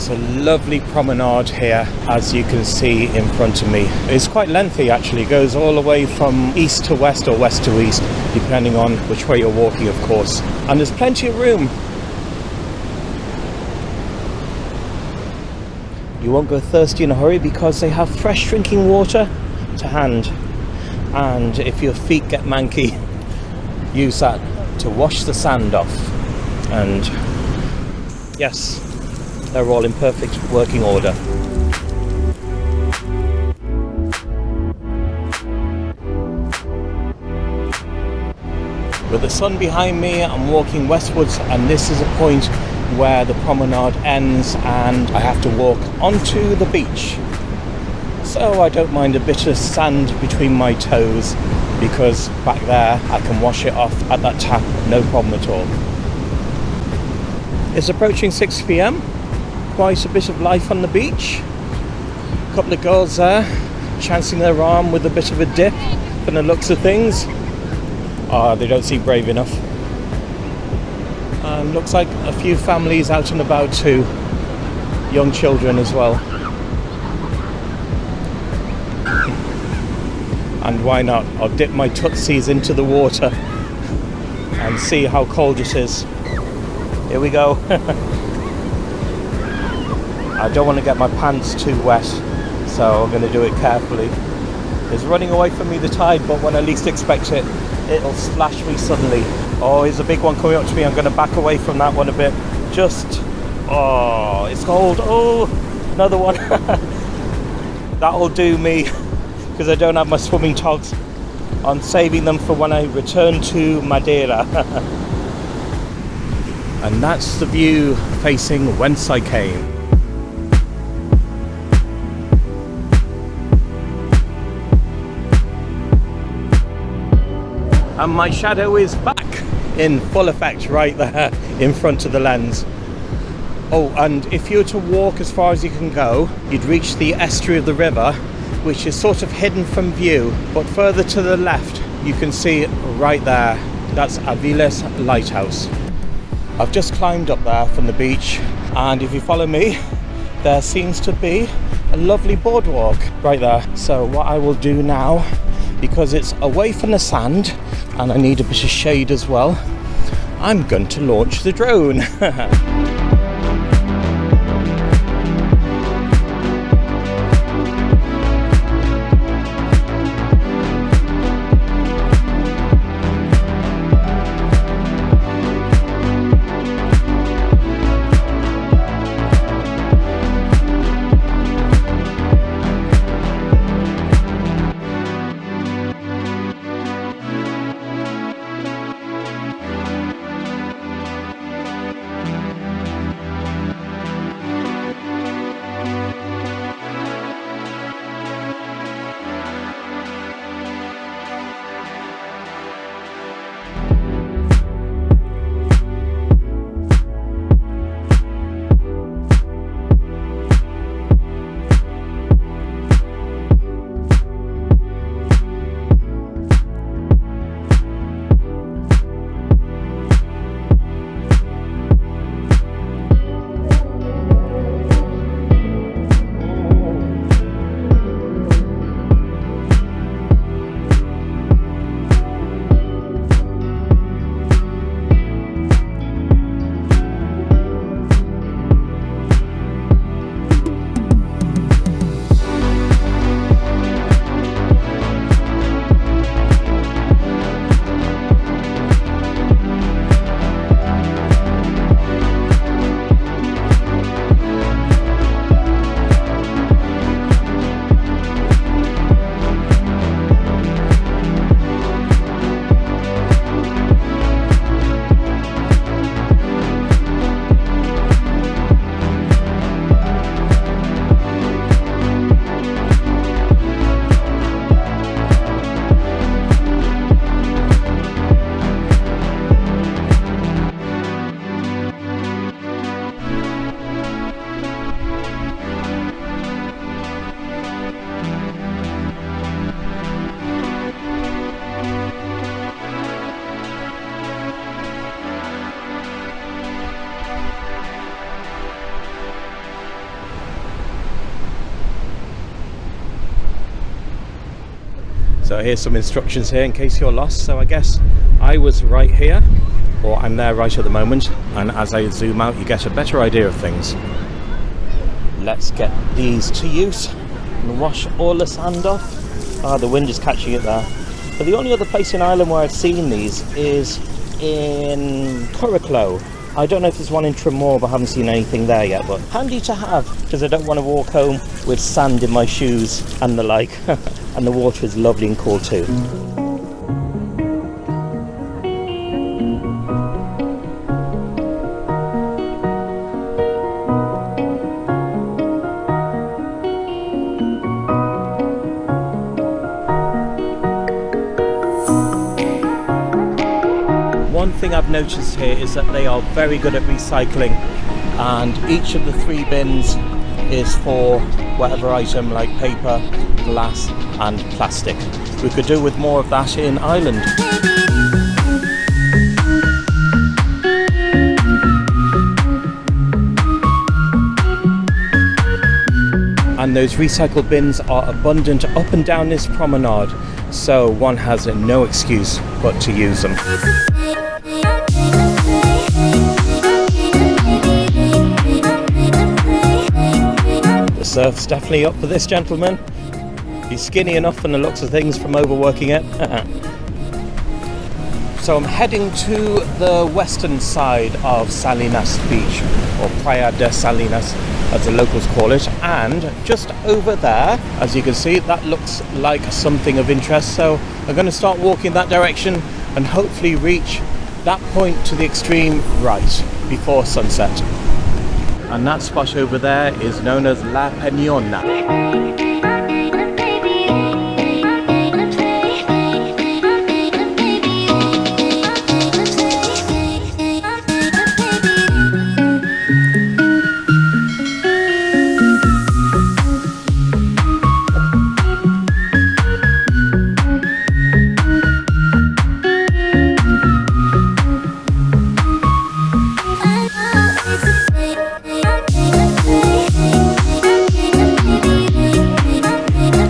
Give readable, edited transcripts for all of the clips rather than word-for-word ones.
It's a lovely promenade here, as you can see in front of me. It's quite lengthy actually, it goes all the way from east to west or west to east, depending on which way you're walking, of course. And there's plenty of room. You won't go thirsty in a hurry because they have fresh drinking water to hand. And if your feet get manky, use that to wash the sand off. And yes, they're all in perfect working order. With the sun behind me, I'm walking westwards, and this is a point where the promenade ends and I have to walk onto the beach. So I don't mind a bit of sand between my toes, because back there I can wash it off at that tap, no problem at all. It's approaching 6 p.m. Quite a bit of life on the beach. A couple of girls there chancing their arm with a bit of a dip from the looks of things. They don't seem brave enough. Looks like a few families out and about too. Young children as well. And why not? I'll dip my tootsies into the water and see how cold it is. Here we go. I don't want to get my pants too wet, so I'm going to do it carefully. It's running away from me, the tide, but when I least expect it, it'll splash me suddenly. Oh, here's a big one coming up to me. I'm going to back away from that one a bit. Oh, it's cold. Oh, another one. That'll do me, because I don't have my swimming togs. I'm saving them for when I return to Madeira. And that's the view facing whence I came. And my shadow is back in full effect right there in front of the lens. Oh, and if you were to walk as far as you can go, you'd reach the estuary of the river, which is sort of hidden from view, but further to the left you can see right there, that's Aviles Lighthouse. I've just climbed up there from the beach, and if you follow me, there seems to be a lovely boardwalk right there. So what I will do now, because it's away from the sand and I need a bit of shade as well, I'm going to launch the drone. here's some instructions here in case you're lost. So I guess I was right here, or I'm there right at the moment, and as I zoom out you get a better idea of things. Let's get these to use and wash all the sand off. Ah, the wind is catching it there. But the only other place in Ireland where I've seen these is in Curracloe. I don't know if there's one in Tramore, but I haven't seen anything there yet. But handy to have, because I don't want to walk home with sand in my shoes and the like. And the water is lovely and cool too. One thing I've noticed here is that they are very good at recycling, and each of the 3 bins is for whatever item like paper, glass and plastic. We could do with more of that in Ireland. And those recycled bins are abundant up and down this promenade, so one has no excuse but to use them. The surf's definitely up for this gentleman. He's skinny enough from the looks of things from overworking it. So I'm heading to the western side of Salinas beach, or Playa de Salinas as the locals call it, and just over there, as you can see, that looks like something of interest, so I'm going to start walking that direction and hopefully reach that point to the extreme right before sunset. And that spot over there is known as La Peñona.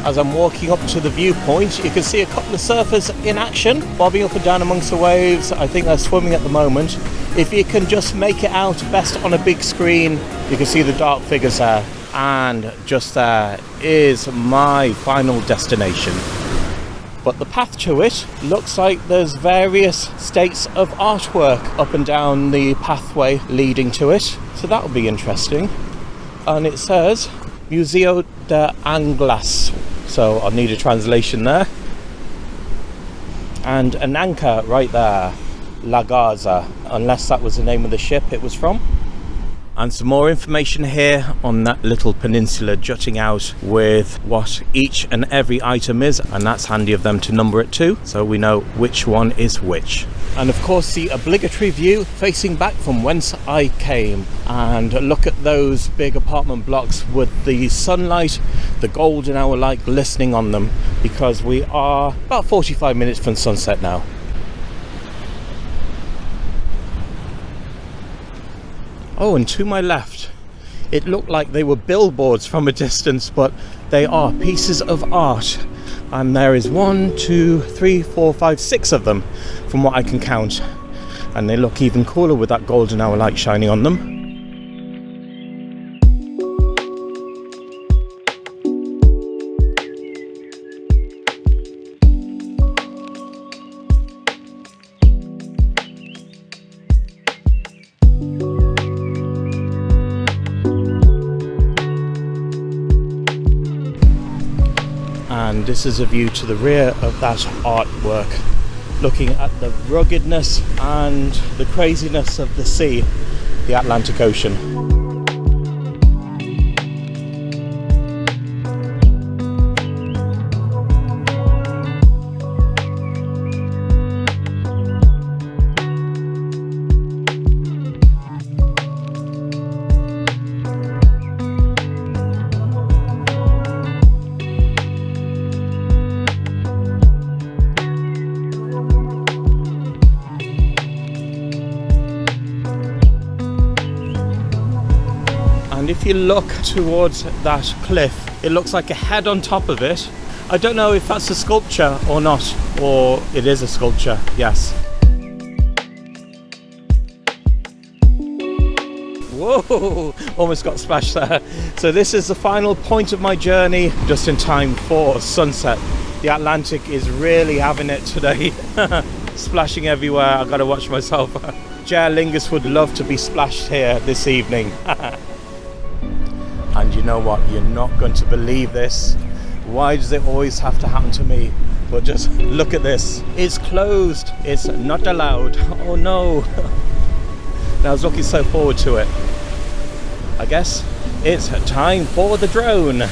As I'm walking up to the viewpoint, you can see a couple of surfers in action, bobbing up and down amongst the waves. I think they're swimming at the moment. If you can just make it out best on a big screen, you can see the dark figures there. And just there is my final destination. But the path to it looks like there's various states of artwork up and down the pathway leading to it. So that'll be interesting. And it says Museo de Anclas. So I'll need a translation there. And an anchor right there, La Garza, unless that was the name of the ship it was from. And some more information here on that little peninsula jutting out with what each and every item is, and that's handy of them to number it too, so we know which one is which. And of course the obligatory view facing back from whence I came, and look at those big apartment blocks with the sunlight, the golden hour light glistening on them, because we are about 45 minutes from sunset now. Oh, and to my left, it looked like they were billboards from a distance, but they are pieces of art. And there is 1, 2, 3, 4, 5, 6 of them, from what I can count. And they look even cooler with that golden hour light shining on them. And this is a view to the rear of that artwork, looking at the ruggedness and the craziness of the sea, the Atlantic Ocean. And if you look towards that cliff, it looks like a head on top of it, I don't know if that's a sculpture or not, or it is a sculpture, yes. Whoa, almost got splashed there. So this is the final point of my journey, just in time for sunset. The Atlantic is really having it today. Splashing everywhere, I've got to watch myself. Jer Lingus would love to be splashed here this evening. And you know what, you're not going to believe this. Why does it always have to happen to me? But just look at this. It's closed, it's not allowed. Oh no. And I was looking so forward to it. I guess it's time for the drone.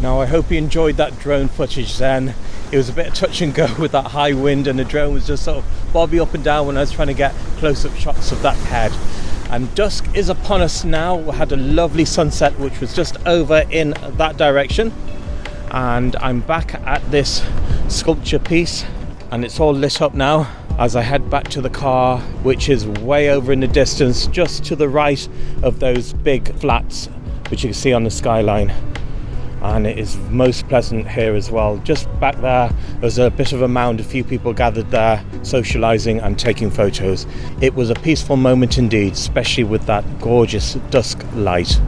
Now I hope you enjoyed that drone footage then. It was a bit of touch and go with that high wind, and the drone was just sort of bobbing up and down when I was trying to get close-up shots of that head. And dusk is upon us now. We had a lovely sunset which was just over in that direction, and I'm back at this sculpture piece and it's all lit up now as I head back to the car, which is way over in the distance just to the right of those big flats which you can see on the skyline. And it is most pleasant here as well. Just back there's a bit of a mound, a few people gathered there socializing and taking photos. It was a peaceful moment indeed, especially with that gorgeous dusk light.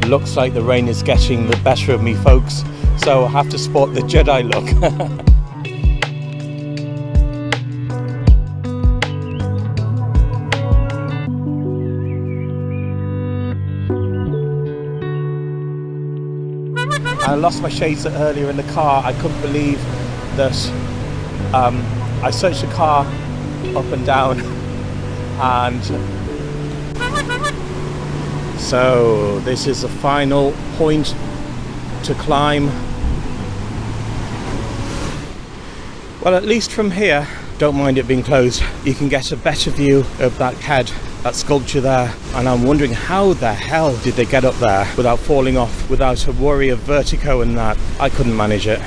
Looks like the rain is getting the better of me, folks, so I have to sport the Jedi look. I lost my shades earlier in the car. I couldn't believe that I searched the car up and down and So this is the final point to climb. Well, at least from here, don't mind it being closed, you can get a better view of that head, that sculpture there. And I'm wondering how the hell did they get up there without falling off, without a worry of vertigo and that. I couldn't manage it.